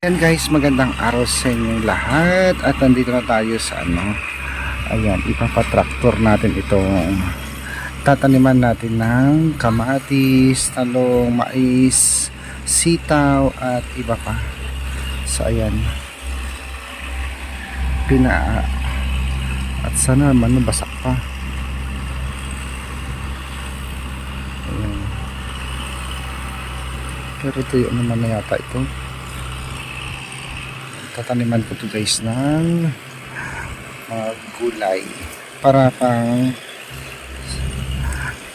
Yan guys, magandang araw sa inyong lahat at nandito na tayo sa ayan, ipapatraktor natin itong tataniman natin ng kamatis, talong, mais, sitaw at iba pa. So ayan, at sana naman basak pa. Ayan. Pero tuyo naman na yata ito. Tataniman ko to guys ng mga gulay para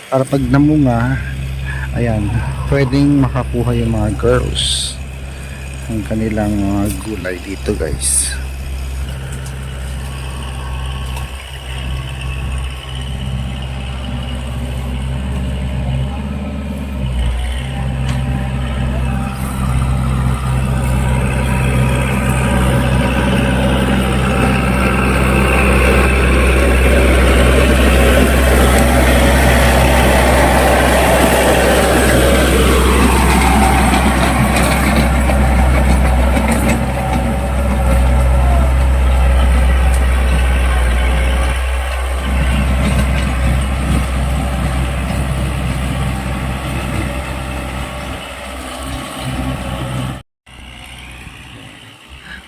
pag namunga, ayan, pwedeng makakuha yung mga girls ng kanilang mga gulay dito guys.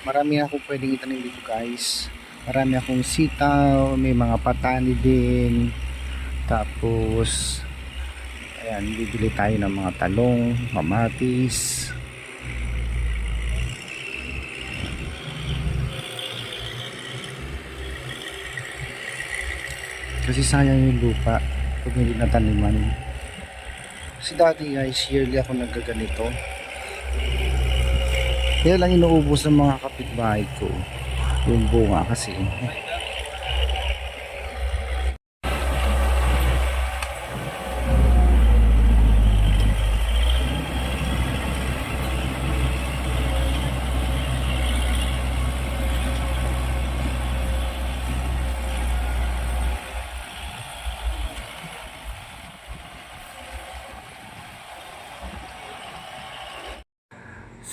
Marami akong pwedeng itanim dito guys. Marami akong sitaw, may mga patani din. Tapos ayan, bibili tayo ng mga talong, kamatis. Kasi sayang yung lupa pag hindi nataniman. Kasi dati guys, yearly ako nagaganito. Kaya lang inuubos ng mga kapitbahay ko yung bunga kasi.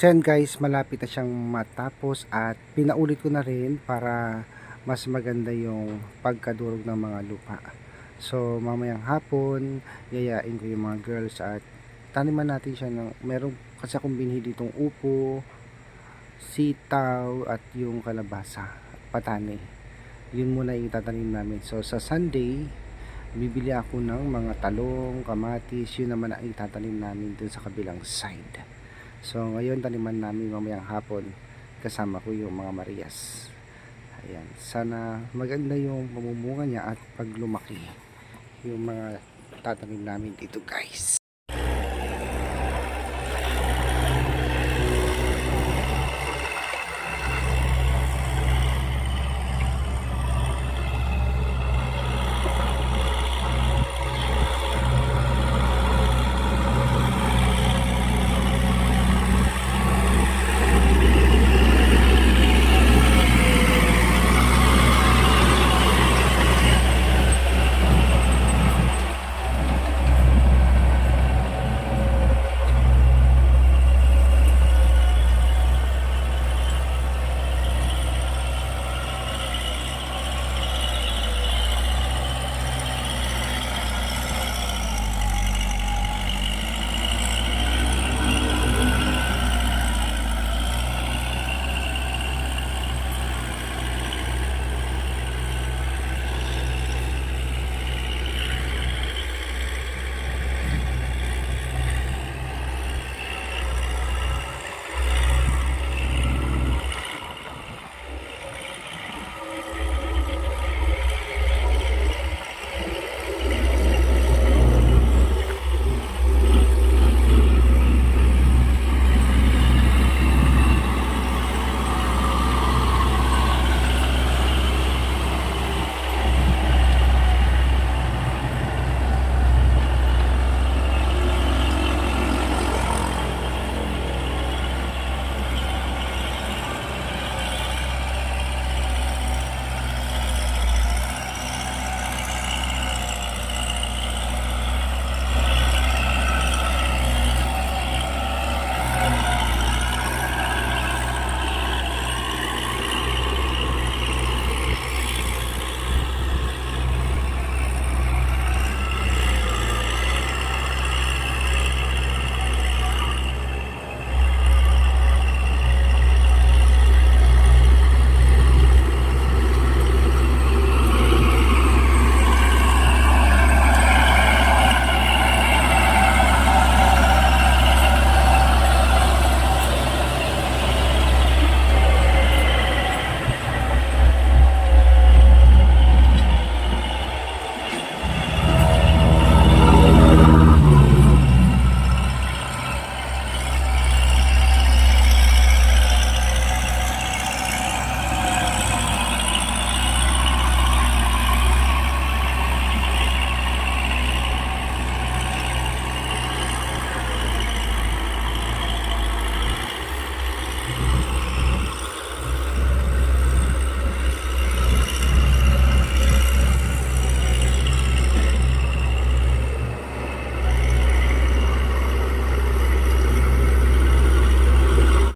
So yan guys, malapit na siyang matapos at pinaulit ko na rin para mas maganda yung pagkadurog ng mga lupa. So mamayang hapon, yayain ko yung mga girls at taniman natin siya ng, meron kasi akong binhi ditong upo, sitaw at yung kalabasa, patani. Yun muna yung itatanim namin. So sa Sunday, bibili ako ng mga talong, kamatis, yun naman ang itatanim namin dun sa kabilang side. So ngayon taniman namin mamayang hapon kasama ko yung mga Marias. Ayan, sana maganda yung mamumunga niya at pag lumaki yung mga tatanim namin dito guys.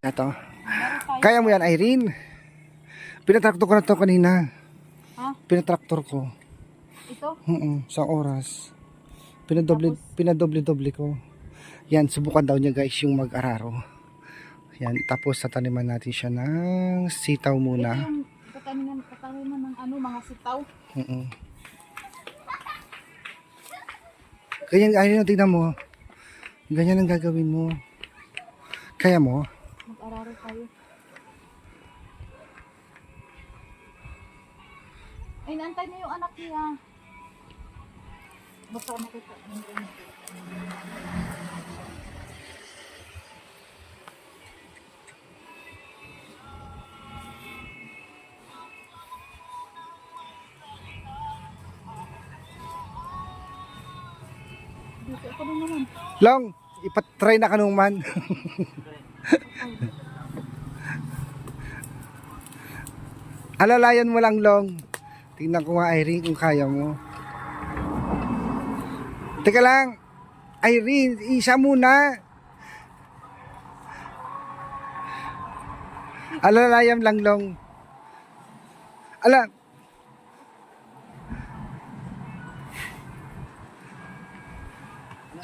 Ito. Meron tayo. Kaya mo yan, Irene? Pinatraktor ko na to kanina. Ha? Pinatraktor ko. Ito? Sa oras. Pinadoble ko. Yan, subukan daw niya guys yung mag-araro. Yan, tapos tataniman natin siya ng sitaw Ito muna. yung pataniman ng ano, mga sitaw. Ganyan, ayun, tignan mo. Ganyan ang gagawin mo. Kaya mo? Mag-araro tayo. Ay, naantay na yung anak niya. Basta makita. Dito ako na naman. Long, ipatry na kanong man. Alalayan mo lang, Long. Tingnan ko nga, Irene, kung kaya mo. Teka lang. Irene, isa muna. Alalayan lang, Long. Ala.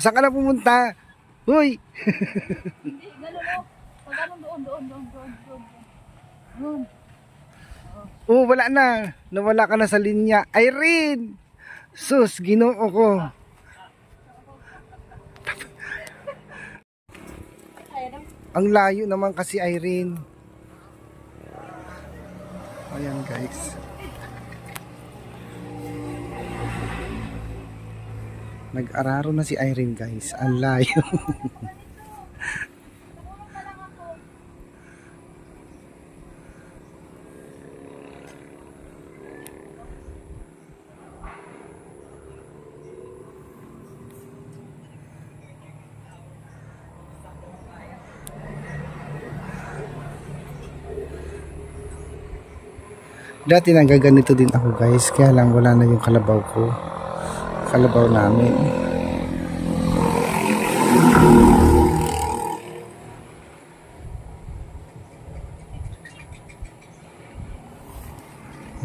Saan ka na pumunta? Hoy! Hindi, gano'n o. Pag gano'n doon. Doon. Oh, wala na. Nawala ka na sa linya. Irene! Sus, ginoo ko. Ang layo naman kasi, Irene. Ayan, guys. Nag-araro na si Irene, guys. Ang layo. Dati nagaganito din ako, guys, kaya lang wala na yung kalabaw ko. Kalabaw namin.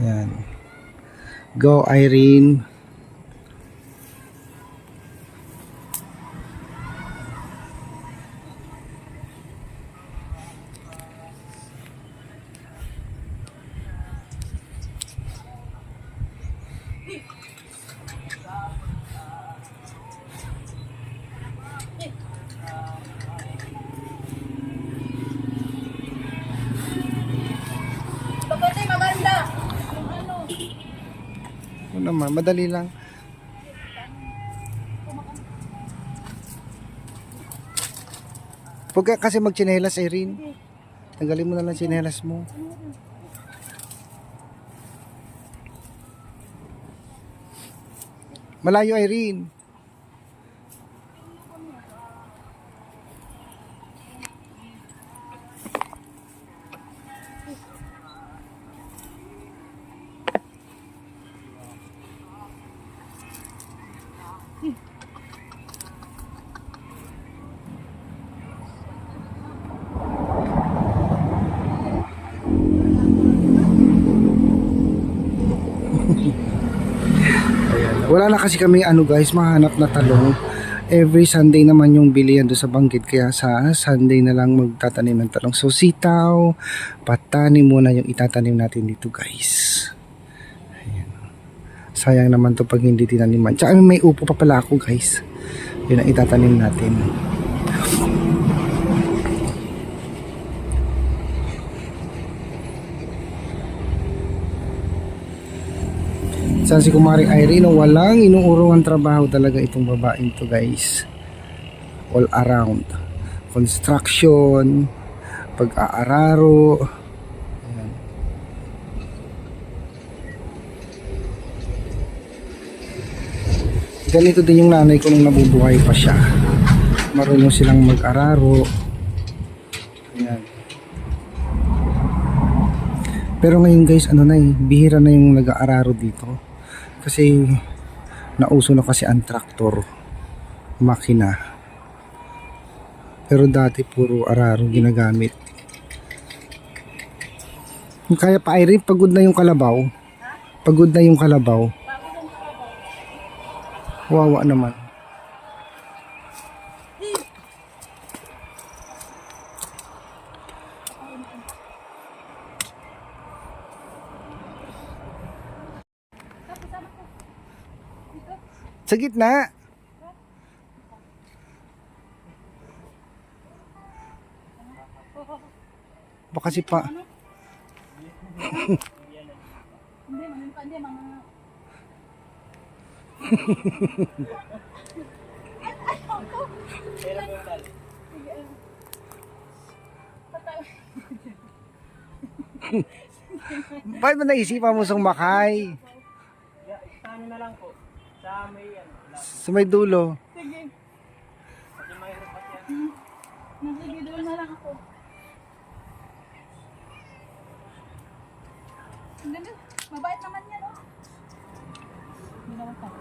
Ayan. Go, Irene. Kapatid, maganda. Yung ano. Ano naman, madali lang. Huwag ka kasi magtsinelas, Irene. Tanggalin mo na lang tsinelas mo. Malayo, Irene. Wala na kasi kami ano guys, mahanap na talong. Every Sunday naman yung bilihan doon sa Banggit, kaya sa Sunday na lang magtatanim ng talong. So sitaw, patanim muna yung itatanim natin dito guys. Ayan. Sayang naman to pag hindi tinaniman. Tsaka may upo pa pala ako guys. Yun ang itatanim natin. Saan si Kumaring Irene, walang inuurong trabaho talaga itong babaeng to guys. All around. Construction, pag-aararo. Ayan. Ganito din yung nanay ko nung nabubuhay pa siya. Marunong silang mag-araro. Ayan. Pero ngayon guys, ano na bihira na yung nag-aararo dito. Kasi nauso na kasi ang traktor, makina. Pero dati puro araro ginagamit. Kaya pa Irene, pagod na yung kalabaw. Pagod na yung kalabaw. Wawa naman. Sa gitna. Baka si pa. Hindi, manimpa, hindi, mga... Bakit mo naisipan mo sumakay? Sa ano na lang po. Sa may ano. Sa may dulo. Sige. Kasi may rupat yan. Sige, doon na lang ako. Ang ganda. Mabait naman yan, oh. Hindi naman tayo.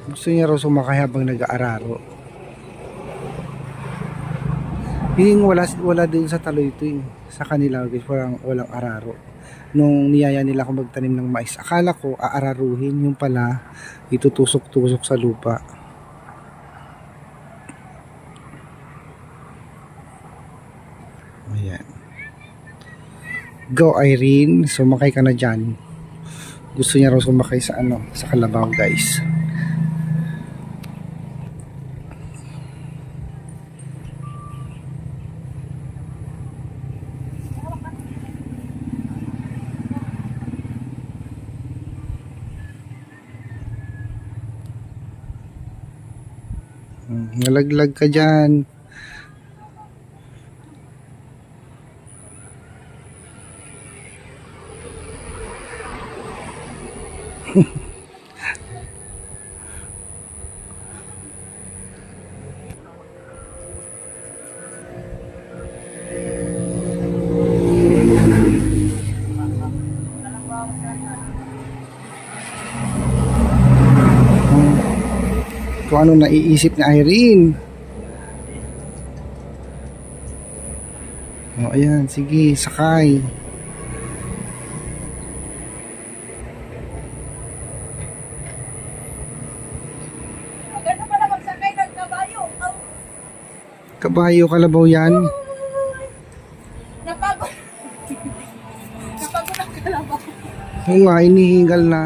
Gusto niya raw sumakay habang nag-aararo. Yung wala din sa Taloytoy. Sa kanila guys, walang araro. Nung niyaya nila akong magtanim ng mais, akala ko aararuhin, yung pala itutusok-tusok sa lupa. Ayan. Go Irene, sumakay ka na dyan. Gusto niya raw sumakay sa sa kalabaw guys. Nalaglag ka dyan. Kung ano naiisip ni Irene. O ayan, sige, sakay. Maganda pala magsakay ng kabayo. Oh, Kabayo, kalabaw yan. napagod. Napagod ang kalabaw. Oo nga, inihingal na.